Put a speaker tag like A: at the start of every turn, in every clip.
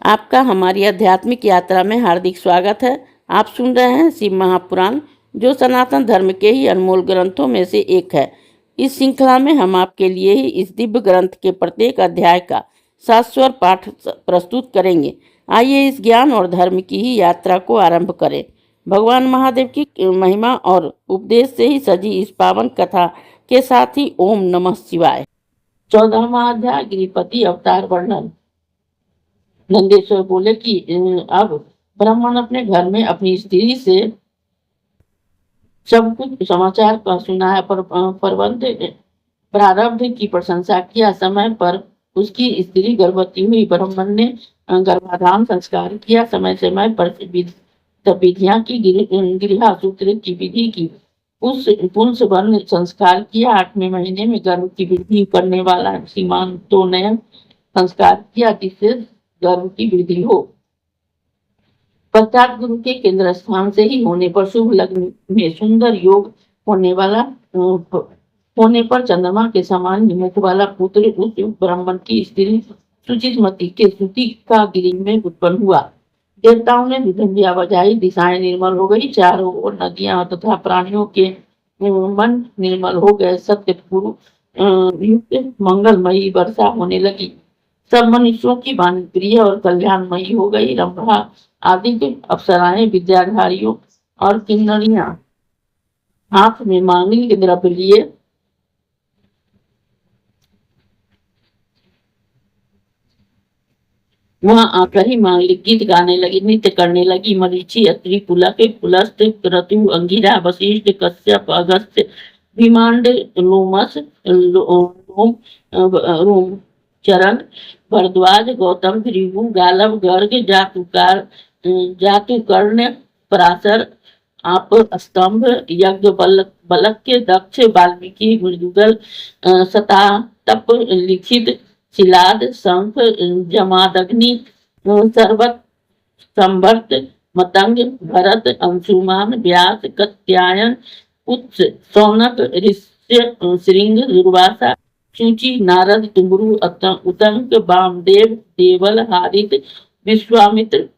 A: आपका हमारी आध्यात्मिक यात्रा में हार्दिक स्वागत है। आप सुन रहे हैं शिव महापुराण, जो सनातन धर्म के ही अनमोल ग्रंथों में से एक है। इस श्रृंखला में हम आपके लिए ही इस दिव्य ग्रंथ के प्रत्येक अध्याय का शाश्वत पाठ प्रस्तुत करेंगे। आइए इस ज्ञान और धर्म की ही यात्रा को आरंभ करें। भगवान महादेव की महिमा और उपदेश से ही सजी इस पावन कथा के साथ ही ओम नमः शिवाय। 14वां अध्याय गिरिपति अवतार वर्णन। नंदेश्वर बोले कि अब ब्राह्मण अपने घर में अपनी स्त्री से सब कुछ समाचार का सुनाया, प्रबंध प्रारब्ध की प्रशंसा किया। समय पर उसकी स्त्री गर्भवती हुई। ब्राह्मण ने गर्भाधान संस्कार किया। समय समय पर विधियां की, गृहसूत्र की विधि की, उस पुंसवन संस्कार किया। 8वें महीने में गर्भ की वृद्धि करने वाला सीमांतोन्नयन संस्कार किया, जिससे गर्भ की वृद्धि हो। पश्चात गुरु के केंद्र स्थान से ही होने पर शुभ लग्न में सुंदर योग होने पर चंद्रमा के समान मुख वाला पुत्र उस ब्राह्मण की स्त्री सुचिस्मती के सुतिका गिरी में उत्पन्न हुआ। देवताओं ने विधंजिया बजाई, दिशाएं निर्मल हो गई, चारों ओर नदियां तथा प्राणियों के मन निर्मल हो गए। सत्य गुरु युक्त मंगलमयी वर्षा होने लगी। सब मनुष्यों की वाणी प्रिय और कल्याणमयी हो गई। रंभा आदि अप्सराएं, विद्याधारियों और किन्नरियां हाथ में मांगलिक द्रव्य लिए वहां आकर ही मांगलिक गीत गाने लगी, नृत्य करने लगी। मरीचि, अत्रि, पुलक, पुलस्त, क्रतु, अंगिरा, वशिष्ठ, कश्यप, अगस्त्य, विमांड, लोमस, रोम चरण, भरद्वाज, गौतम, भृगु, गालव, गर्ग, जातुकर्ण, पराशर, आप, स्तंभ, यज्ञ बलक के, दक्ष, वाल्मीकि, मृदुगल, सतातप, लिखित, शिलाद, शंख, जमादग्नि, सर्वत, संवर्त, मतंग, भरत, अंशुमान, व्यास, कत्यायन, उत्स, सौनक, ऋष्य, श्रृंग, दुर्वासा, सूची, नारद, तुम्बरु, उतंक, वामदेव, देवल, हारित, विश्वामित्र,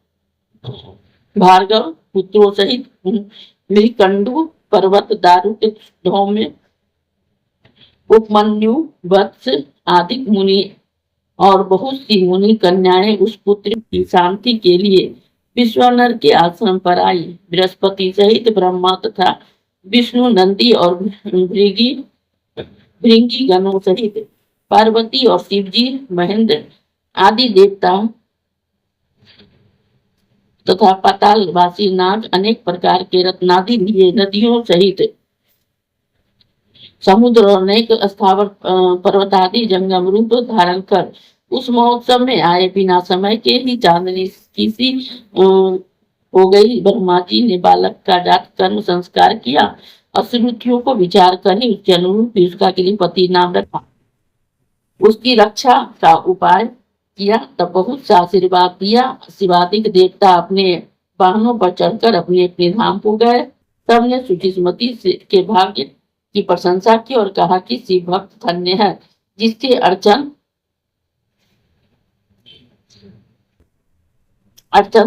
A: भार्गव पुत्रों सहित मृकंडु, पर्वत, दारुक, धौम्य, उपमन्यु, वत्स आदि मुनि और बहुत सी मुनि कन्याएं उस पुत्र की शांति के लिए विश्वनर के आश्रम पर आई। बृहस्पति सहित ब्रह्मा तथा विष्णु, नंदी और भृंगी गणों सहित पार्वती और शिवजी, महेंद्र आदि देवता तथा पातालवासी नाग अनेक प्रकार के रत्नादि लिए नदियों सहित समुद्र और अनेक स्थावर पर्वत आदि जंगम रूप धारण कर उस महोत्सव में आए। बिना समय के ही चांदनी की सी हो गई। ब्रह्मा जी ने बालक का जात कर्म संस्कार किया। अश्रुतियों को विचार कर ही उसके अनुरूप उसका गिरिपति नाम रखा। उसकी रक्षा का उपाय किया, तब बहुत सा आशीर्वाद दिया। शिवादिक देवता अपने वाहनों पर चढ़कर अपने अपने धाम को गए। सबने सुचिस्मती के भाग्य की प्रशंसा की और कहा कि शिव भक्त धन्य है, जिसके अर्चन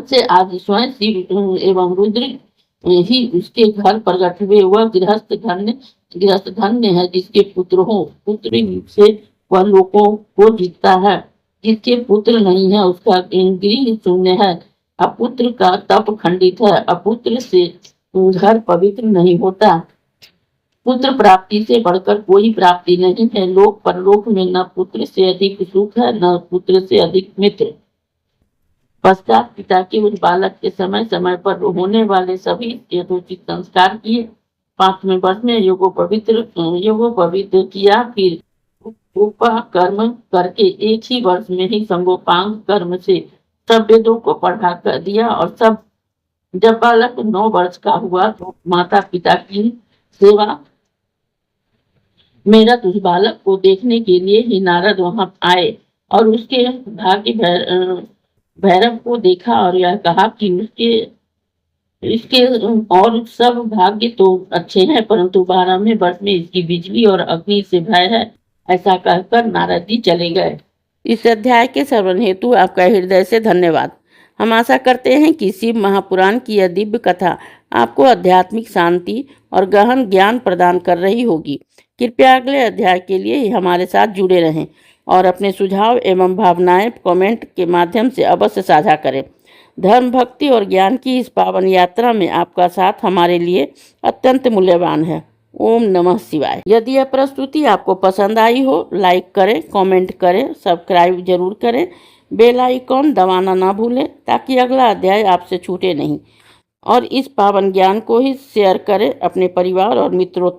A: से आज स्वयं शिव एवं रुद्र ही उसके घर प्रकट हुए। वह गृहस्थ धन्य है, जिसके पुत्र हो। पुत्र से वह लोगों को जीतता है। जिसके पुत्र नहीं है उसका गृह शून्य है। अपुत्र का तप खंडित है। अपुत्र से घर पवित्र नहीं होता। पुत्र प्राप्ति से बढ़कर कोई प्राप्ति नहीं है। लोक परलोक में न पुत्र से अधिक सुख है, न पुत्र से अधिक मित्र। पश्चात पिता के उस बालक के समय समय पर होने वाले सभी यथोचित संस्कार किए। 5वें वर्ष में योगोपवित्र किया। फिर कर्म करके एक ही वर्ष में ही संगोपांग कर्म से सब वेदों को पढ़ा कर दिया। और जब बालक 9 वर्ष का हुआ तो माता पिता की सेवा मेरा उस बालक को देखने के लिए ही नारद वहां आए और उसके भाग्य भैरव को देखा और यह कहा कि इसके और सब भाग्य तो अच्छे हैं, परंतु 12वें वर्ष में इसकी बिजली और अग्नि से भय है। ऐसा कहकर नारद जी चले गए। इस अध्याय के श्रवण हेतु आपका हृदय से धन्यवाद। हम आशा करते हैं कि शिव महापुराण की यह दिव्य कथा आपको आध्यात्मिक शांति और गहन ज्ञान प्रदान कर रही होगी। कृपया अगले अध्याय के लिए हमारे साथ जुड़े रहें और अपने सुझाव एवं भावनाएं कमेंट के माध्यम से अवश्य साझा करें। धर्म, भक्ति और ज्ञान की इस पावन यात्रा में आपका साथ हमारे लिए अत्यंत मूल्यवान है। ओम नमः शिवाय। यदि यह प्रस्तुति आपको पसंद आई हो, लाइक करें, कमेंट करें, सब्सक्राइब जरूर करें, बेल आइकॉन दबाना ना भूलें ताकि अगला अध्याय आपसे छूटे नहीं। और इस पावन ज्ञान को ही शेयर करें अपने परिवार और मित्रों तक।